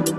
Hello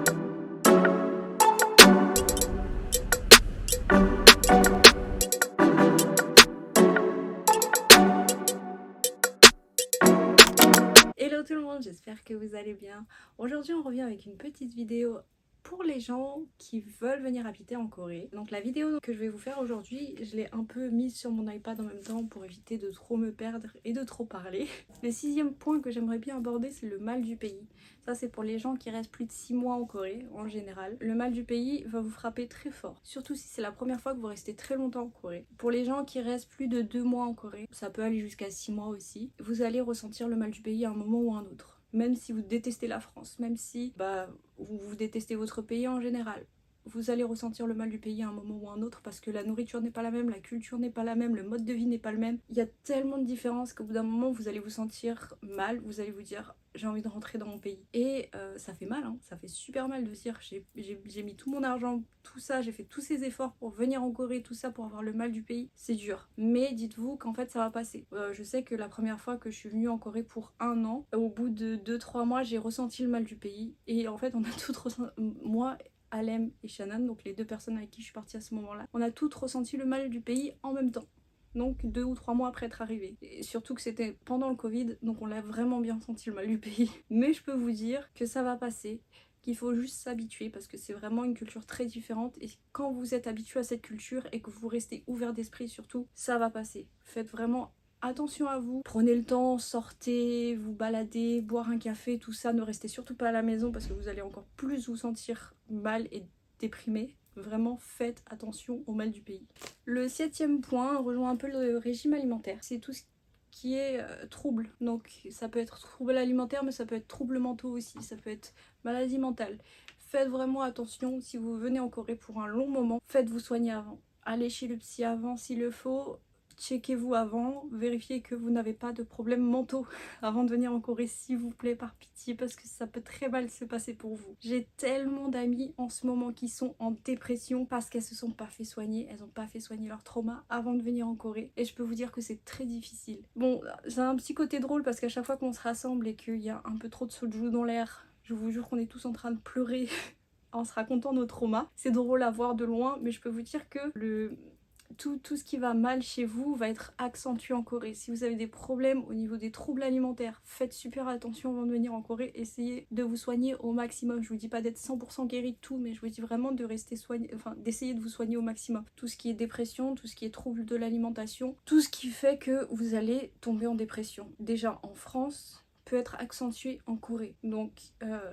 tout le monde, j'espère que vous allez bien. Aujourd'hui on revient avec une petite vidéo pour les gens qui veulent venir habiter en Corée. Donc la vidéo que je vais vous faire aujourd'hui, je l'ai un peu mise sur mon iPad en même temps pour éviter de trop me perdre et de trop parler. Le sixième point que j'aimerais bien aborder, c'est le mal du pays. Ça c'est pour les gens qui restent plus de 6 mois en Corée en général. Le mal du pays va vous frapper très fort, surtout si c'est la première fois que vous restez très longtemps en Corée. Pour les gens qui restent plus de 2 mois en Corée, ça peut aller jusqu'à 6 mois aussi, vous allez ressentir le mal du pays à un moment ou à un autre. Même si vous détestez la France, même si vous détestez votre pays en général, vous allez ressentir le mal du pays à un moment ou à un autre parce que la nourriture n'est pas la même, la culture n'est pas la même, le mode de vie n'est pas le même. Il y a tellement de différences qu'au bout d'un moment vous allez vous sentir mal, vous allez vous dire j'ai envie de rentrer dans mon pays. Et ça fait mal, hein, ça fait super mal de se dire j'ai mis tout mon argent, tout ça, j'ai fait tous ces efforts pour venir en Corée, tout ça pour avoir le mal du pays. C'est dur. Mais dites-vous qu'en fait ça va passer. Je sais que la première fois que je suis venue en Corée pour 1 an, au bout de 2-3 mois j'ai ressenti le mal du pays. Et en fait on a toutes ressenti, moi, Alem et Shannon, donc les 2 personnes avec qui je suis partie à ce moment-là, on a toutes ressenti le mal du pays en même temps. Donc 2 ou 3 mois après être arrivé. Et surtout que c'était pendant le Covid, donc on l'a vraiment bien senti le mal du pays. Mais je peux vous dire que ça va passer, qu'il faut juste s'habituer parce que c'est vraiment une culture très différente et quand vous êtes habitué à cette culture et que vous restez ouvert d'esprit surtout, ça va passer. Faites vraiment attention à vous, prenez le temps, sortez, vous baladez, boire un café, tout ça, ne restez surtout pas à la maison parce que vous allez encore plus vous sentir mal et déprimé. Vraiment faites attention au mal du pays. Le 7e point rejoint un peu le régime alimentaire. C'est tout ce qui est trouble. Donc ça peut être trouble alimentaire mais ça peut être troubles mentaux aussi, ça peut être maladie mentale. Faites vraiment attention si vous venez en Corée pour un long moment, faites-vous soigner avant. Allez chez le psy avant s'il le faut. Checkez-vous avant, vérifiez que vous n'avez pas de problèmes mentaux avant de venir en Corée, s'il vous plaît, par pitié, parce que ça peut très mal se passer pour vous. J'ai tellement d'amis en ce moment qui sont en dépression parce qu'elles se sont pas fait soigner, elles n'ont pas fait soigner leur trauma avant de venir en Corée. Et je peux vous dire que c'est très difficile. Bon, c'est un petit côté drôle parce qu'à chaque fois qu'on se rassemble et qu'il y a un peu trop de soju dans l'air, je vous jure qu'on est tous en train de pleurer en se racontant nos traumas. C'est drôle à voir de loin, mais je peux vous dire que tout ce qui va mal chez vous va être accentué en Corée. Si vous avez des problèmes au niveau des troubles alimentaires, faites super attention avant de venir en Corée. Essayez de vous soigner au maximum. Je vous dis pas d'être 100% guéri de tout, mais je vous dis vraiment de rester soigné, enfin d'essayer de vous soigner au maximum. Tout ce qui est dépression, tout ce qui est trouble de l'alimentation, tout ce qui fait que vous allez tomber en dépression. Déjà en France, peut être accentué en Corée. Donc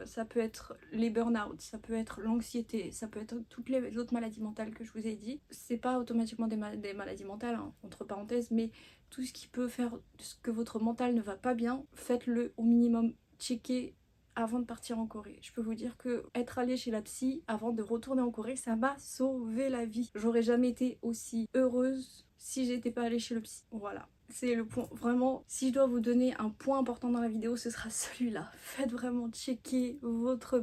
ça peut être les burn-out, ça peut être l'anxiété, ça peut être toutes les autres maladies mentales que je vous ai dit. C'est pas automatiquement des maladies mentales, hein, entre parenthèses, mais tout ce qui peut faire que votre mental ne va pas bien, faites-le au minimum. Checkez avant de partir en Corée. Je peux vous dire que être allée chez la psy avant de retourner en Corée, ça m'a sauvé la vie. J'aurais jamais été aussi heureuse si j'étais pas allée chez le psy. Voilà. C'est le point, vraiment, si je dois vous donner un point important dans la vidéo, ce sera celui-là. Faites vraiment checker votre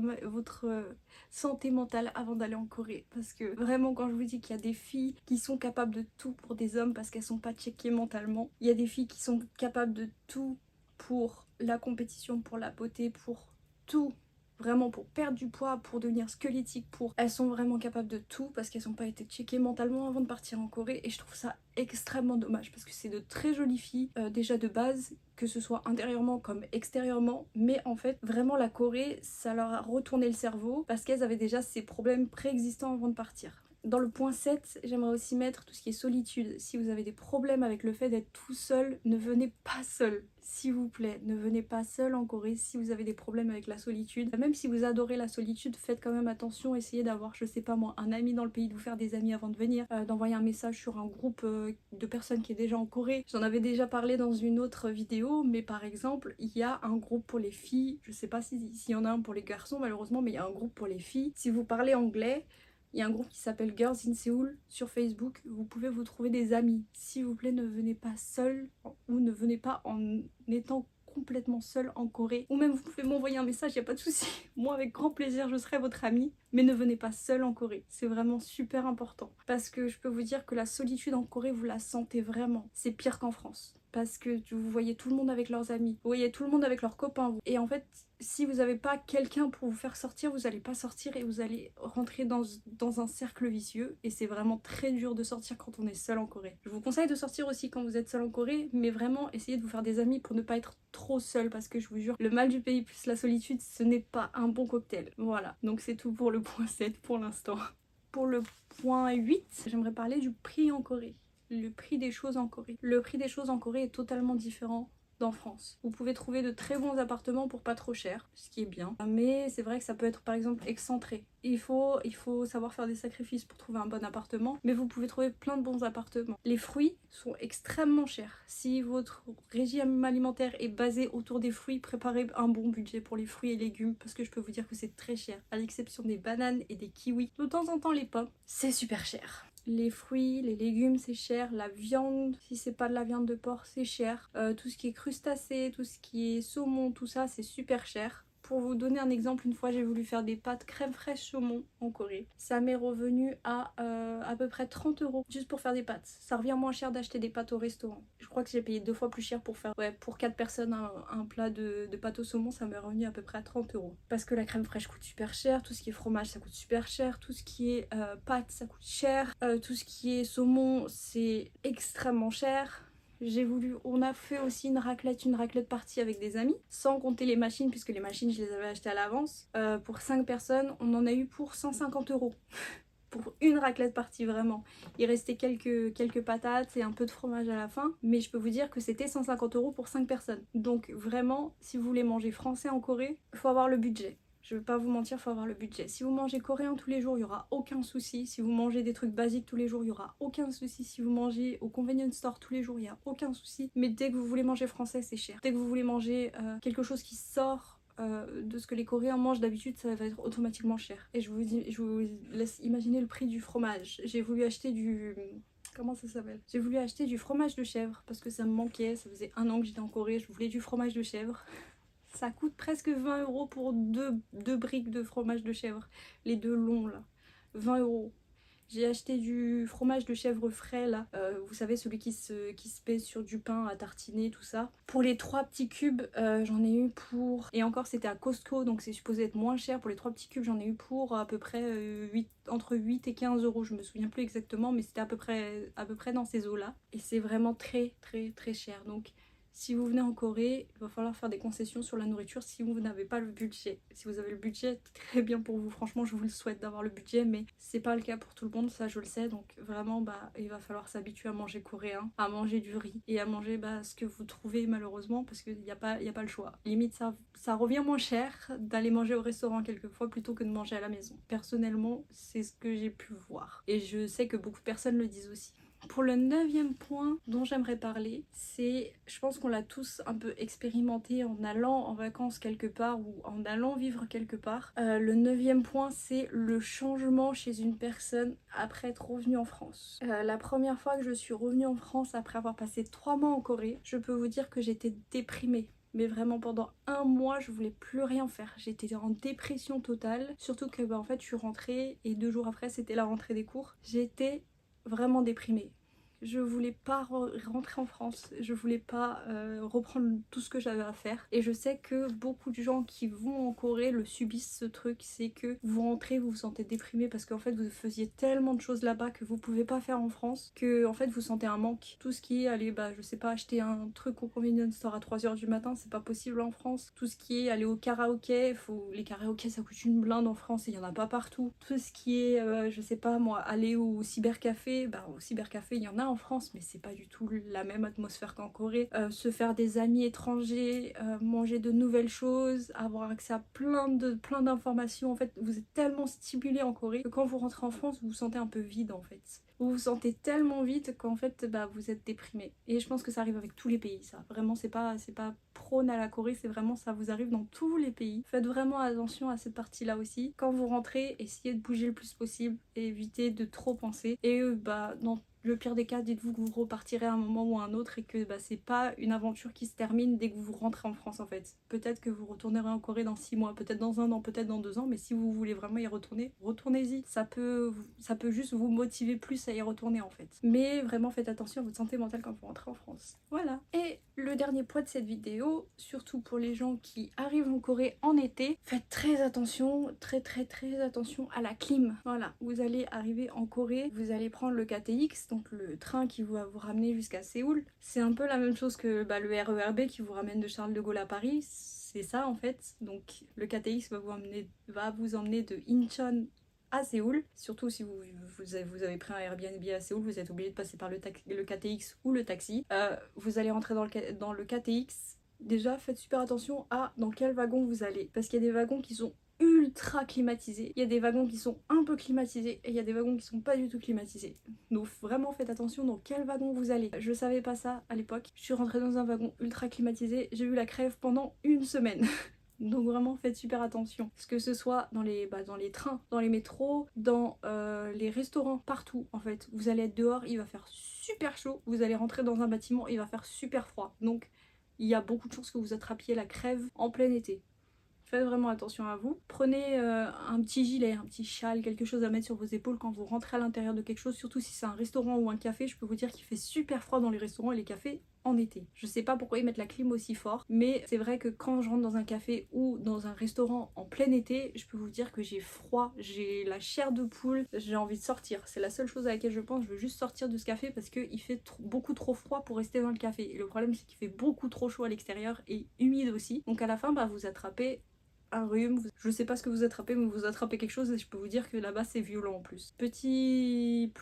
santé mentale avant d'aller en Corée. Parce que vraiment, quand je vous dis qu'il y a des filles qui sont capables de tout pour des hommes parce qu'elles sont pas checkées mentalement, il y a des filles qui sont capables de tout pour la compétition, pour la beauté, pour tout. Vraiment pour perdre du poids, pour devenir squelettique, elles sont vraiment capables de tout parce qu'elles n'ont pas été checkées mentalement avant de partir en Corée et je trouve ça extrêmement dommage parce que c'est de très jolies filles déjà de base, que ce soit intérieurement comme extérieurement, mais en fait vraiment la Corée ça leur a retourné le cerveau parce qu'elles avaient déjà ces problèmes préexistants avant de partir. Dans le point 7, j'aimerais aussi mettre tout ce qui est solitude. Si vous avez des problèmes avec le fait d'être tout seul, ne venez pas seul. S'il vous plaît, ne venez pas seul en Corée si vous avez des problèmes avec la solitude. Même si vous adorez la solitude, faites quand même attention. Essayez d'avoir, je sais pas moi, un ami dans le pays, de vous faire des amis avant de venir. D'envoyer un message sur un groupe de personnes qui est déjà en Corée. J'en avais déjà parlé dans une autre vidéo, mais par exemple, il y a un groupe pour les filles. Je sais pas s'il y en a un pour les garçons malheureusement, mais il y a un groupe pour les filles. Si vous parlez anglais, il y a un groupe qui s'appelle Girls in Seoul sur Facebook. Vous pouvez vous trouver des amis. S'il vous plaît, ne venez pas seul ou ne venez pas en étant complètement seul en Corée. Ou même vous pouvez m'envoyer un message, il n'y a pas de souci. Moi, avec grand plaisir, je serai votre amie. Mais ne venez pas seul en Corée. C'est vraiment super important. Parce que je peux vous dire que la solitude en Corée, vous la sentez vraiment. C'est pire qu'en France. parce que vous voyez tout le monde avec leurs amis, vous voyez tout le monde avec leurs copains. Et en fait, si vous n'avez pas quelqu'un pour vous faire sortir, vous n'allez pas sortir et vous allez rentrer dans un cercle vicieux. Et c'est vraiment très dur de sortir quand on est seul en Corée. Je vous conseille de sortir aussi quand vous êtes seul en Corée, mais vraiment essayez de vous faire des amis pour ne pas être trop seul, parce que je vous jure, le mal du pays plus la solitude, ce n'est pas un bon cocktail. Voilà, donc c'est tout pour le point 7 pour l'instant. Pour le point 8, j'aimerais parler du prix en Corée. Le prix des choses en Corée. Le prix des choses en Corée est totalement différent d'en France. Vous pouvez trouver de très bons appartements pour pas trop cher, ce qui est bien. Mais c'est vrai que ça peut être par exemple excentré. Il faut savoir faire des sacrifices pour trouver un bon appartement, mais vous pouvez trouver plein de bons appartements. Les fruits sont extrêmement chers. Si votre régime alimentaire est basé autour des fruits, préparez un bon budget pour les fruits et légumes, parce que je peux vous dire que c'est très cher, à l'exception des bananes et des kiwis. De temps en temps les pommes, c'est super cher. Les fruits, les légumes, c'est cher. La viande, si c'est pas de la viande de porc, c'est cher. Tout ce qui est crustacés, tout ce qui est saumon, tout ça, c'est super cher. Pour vous donner un exemple, une fois j'ai voulu faire des pâtes crème fraîche saumon en Corée. Ça m'est revenu à peu près 30 € juste pour faire des pâtes. Ça revient moins cher d'acheter des pâtes au restaurant. Je crois que j'ai payé 2 fois plus cher pour faire, pour 4 personnes, un plat de pâtes au saumon, ça m'est revenu à peu près à 30 €. Parce que la crème fraîche coûte super cher, tout ce qui est fromage ça coûte super cher, tout ce qui est pâtes ça coûte cher, tout ce qui est saumon c'est extrêmement cher. On a fait aussi une raclette partie avec des amis, sans compter les machines, puisque les machines je les avais achetées à l'avance. Pour 5 personnes, on en a eu pour 150 € pour une raclette partie, vraiment. Il restait quelques patates et un peu de fromage à la fin, mais je peux vous dire que c'était 150 € pour 5 personnes. Donc vraiment, si vous voulez manger français en Corée, il faut avoir le budget. Je vais pas vous mentir, il faut avoir le budget. Si vous mangez coréen tous les jours, il n'y aura aucun souci. Si vous mangez des trucs basiques tous les jours, il n'y aura aucun souci. Si vous mangez au convenience store tous les jours, il n'y a aucun souci. Mais dès que vous voulez manger français, c'est cher. Dès que vous voulez manger quelque chose qui sort de ce que les Coréens mangent d'habitude, ça va être automatiquement cher. Et je vous laisse imaginer le prix du fromage. J'ai voulu acheter du... Comment ça s'appelle? J'ai voulu acheter du fromage de chèvre parce que ça me manquait. Ça faisait 1 an que j'étais en Corée, je voulais du fromage de chèvre. Ça coûte presque 20 € pour deux briques de fromage de chèvre. Les deux longs là. 20 €. J'ai acheté du fromage de chèvre frais là. Vous savez, celui qui se pèse sur du pain à tartiner, tout ça. Pour les 3 petits cubes, j'en ai eu pour... Et encore, c'était à Costco, donc c'est supposé être moins cher. Pour les 3 petits cubes, j'en ai eu pour à peu près entre 8 et 15 €. Je me souviens plus exactement, mais c'était à peu près dans ces eaux-là. Et c'est vraiment très très très cher. Donc... si vous venez en Corée, il va falloir faire des concessions sur la nourriture si vous n'avez pas le budget. Si vous avez le budget, très bien pour vous. Franchement, je vous le souhaite d'avoir le budget, mais c'est pas le cas pour tout le monde, ça je le sais. Donc vraiment, il va falloir s'habituer à manger coréen, à manger du riz et à manger ce que vous trouvez malheureusement, parce qu'il n'y a pas le choix. Limite, ça revient moins cher d'aller manger au restaurant quelquefois plutôt que de manger à la maison. Personnellement, c'est ce que j'ai pu voir. Et je sais que beaucoup de personnes le disent aussi. Pour le 9e point dont j'aimerais parler, c'est, je pense qu'on l'a tous un peu expérimenté en allant en vacances quelque part ou en allant vivre quelque part. Le 9e point, c'est le changement chez une personne après être revenue en France. La première fois que je suis revenue en France après avoir passé 3 mois en Corée, je peux vous dire que j'étais déprimée. Mais vraiment pendant 1 mois je voulais plus rien faire, j'étais en dépression totale, surtout que en fait je suis rentrée et 2 jours après c'était la rentrée des cours. J'étais vraiment déprimée. Je voulais pas rentrer en France, je voulais pas reprendre tout ce que j'avais à faire. Et je sais que beaucoup de gens qui vont en Corée le subissent, ce truc, c'est que vous rentrez, vous vous sentez déprimé parce qu'en fait vous faisiez tellement de choses là-bas que vous pouvez pas faire en France, que en fait vous sentez un manque. Tout ce qui est aller, je sais pas, acheter un truc au convenience store à 3 h du matin, c'est pas possible en France. Tout ce qui est aller au karaoké, les karaokés ça coûte une blinde en France et il y en a pas partout. Tout ce qui est, je sais pas moi, aller au cybercafé, au cybercafé il y en a en France, mais c'est pas du tout la même atmosphère qu'en Corée. Se faire des amis étrangers, manger de nouvelles choses, avoir accès à plein d'informations. En fait, vous êtes tellement stimulé en Corée que quand vous rentrez en France, vous vous sentez un peu vide en fait. Vous vous sentez tellement vide qu'en fait vous êtes déprimé. Et je pense que ça arrive avec tous les pays, ça. Vraiment, c'est pas prône à la Corée, c'est vraiment ça vous arrive dans tous les pays. Faites vraiment attention à cette partie-là aussi. Quand vous rentrez, essayez de bouger le plus possible et évitez de trop penser. Et dans le pire des cas, dites-vous que vous repartirez à un moment ou à un autre et que bah, c'est pas une aventure qui se termine dès que vous rentrez en France en fait. Peut-être que vous retournerez en Corée dans 6 mois, peut-être dans 1 an, peut-être dans 2 ans, mais si vous voulez vraiment y retourner, retournez-y. Ça peut juste vous motiver plus à y retourner en fait. Mais vraiment faites attention à votre santé mentale quand vous rentrez en France. Voilà. Et le dernier point de cette vidéo, surtout pour les gens qui arrivent en Corée en été, faites très attention, très attention à la clim. Voilà, vous allez arriver en Corée, vous allez prendre le KTX, donc le train qui va vous ramener jusqu'à Séoul. C'est un peu la même chose que le RER B qui vous ramène de Charles de Gaulle à Paris. C'est ça en fait. Donc le KTX va vous emmener de Incheon à Séoul, surtout si vous avez pris un Airbnb à Séoul, vous êtes obligé de passer par le KTX ou le taxi. Vous allez rentrer dans le KTX. Déjà, faites super attention à dans quel wagon vous allez, parce qu'il y a des wagons qui sont ultra climatisés, il y a des wagons qui sont un peu climatisés et il y a des wagons qui sont pas du tout climatisés. Donc vraiment faites attention dans quel wagon vous allez. Je savais pas ça à l'époque. Je suis rentrée dans un wagon ultra climatisé, j'ai eu la crève pendant 1 semaine. Donc vraiment faites super attention. Que ce soit dans les trains, dans les métros, dans les restaurants, partout en fait. Vous allez être dehors, il va faire super chaud. Vous allez rentrer dans un bâtiment, il va faire super froid. Donc il y a beaucoup de chances que vous attrapiez la crève en plein été. Faites vraiment attention à vous. Prenez un petit gilet, un petit châle, quelque chose à mettre sur vos épaules quand vous rentrez à l'intérieur de quelque chose, surtout si c'est un restaurant ou un café. Je peux vous dire qu'il fait super froid dans les restaurants et les cafés en été. Je sais pas pourquoi ils mettent la clim aussi fort, mais c'est vrai que quand je rentre dans un café ou dans un restaurant en plein été, je peux vous dire que j'ai froid, j'ai la chair de poule, j'ai envie de sortir. C'est la seule chose à laquelle je pense, je veux juste sortir de ce café parce qu'il fait beaucoup trop froid pour rester dans le café. Et le problème c'est qu'il fait beaucoup trop chaud à l'extérieur et humide aussi. Donc à la fin, bah, vous attrapez un rhume, je sais pas ce que vous attrapez, mais vous attrapez quelque chose et je peux vous dire que là-bas c'est violent en plus. Petit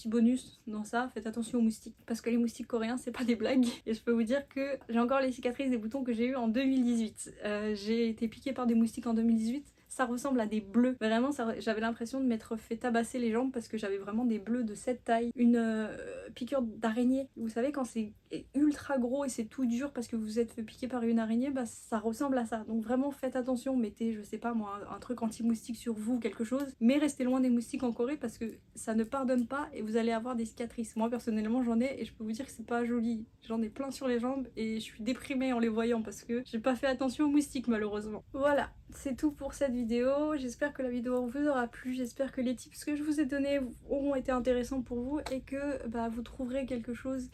bonus dans ça, faites attention aux moustiques, parce que les moustiques coréens c'est pas des blagues. Et je peux vous dire que j'ai encore les cicatrices des boutons que j'ai eu en 2018. J'ai été piquée par des moustiques en 2018. Ça ressemble à des bleus. Vraiment, j'avais l'impression de m'être fait tabasser les jambes parce que j'avais vraiment des bleus de cette taille. Une piqûre d'araignée. Vous savez, quand c'est ultra gros et c'est tout dur parce que vous êtes fait piquer par une araignée, bah ça ressemble à ça. Donc vraiment, faites attention. Mettez, je sais pas moi, un truc anti-moustique sur vous, quelque chose. Mais restez loin des moustiques en Corée parce que ça ne pardonne pas et vous allez avoir des cicatrices. Moi, personnellement, j'en ai et je peux vous dire que c'est pas joli. J'en ai plein sur les jambes et je suis déprimée en les voyant parce que j'ai pas fait attention aux moustiques malheureusement. Voilà, c'est tout pour cette vidéo. J'espère que la vidéo vous aura plu. J'espère que les tips que je vous ai donnés auront été intéressants pour vous et que bah, vous trouverez quelque chose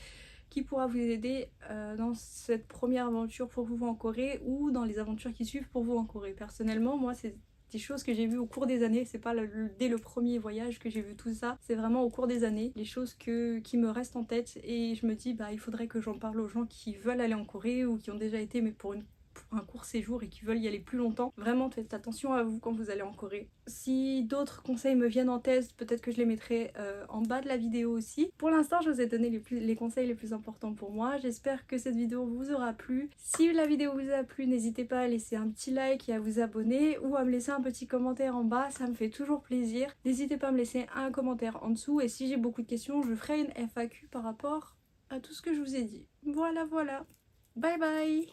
qui pourra vous aider dans cette première aventure pour vous en Corée ou dans les aventures qui suivent pour vous en Corée. Personnellement, moi, c'est des choses que j'ai vues au cours des années, c'est pas dès le premier voyage que j'ai vu tout ça, c'est vraiment au cours des années, les choses qui me restent en tête et je me dis bah il faudrait que j'en parle aux gens qui veulent aller en Corée ou qui ont déjà été mais pour un court séjour et qui veulent y aller plus longtemps. Vraiment faites attention à vous quand vous allez en Corée. Si d'autres conseils me viennent en tête, peut-être que je les mettrai en bas de la vidéo aussi. Pour l'instant je vous ai donné les conseils les plus importants pour moi. J'espère que cette vidéo vous aura plu. Si la vidéo vous a plu, n'hésitez pas à laisser un petit like et à vous abonner ou à me laisser un petit commentaire en bas, ça me fait toujours plaisir. N'hésitez pas à me laisser un commentaire en dessous et si j'ai beaucoup de questions, je ferai une FAQ par rapport à tout ce que je vous ai dit. Voilà. Bye bye.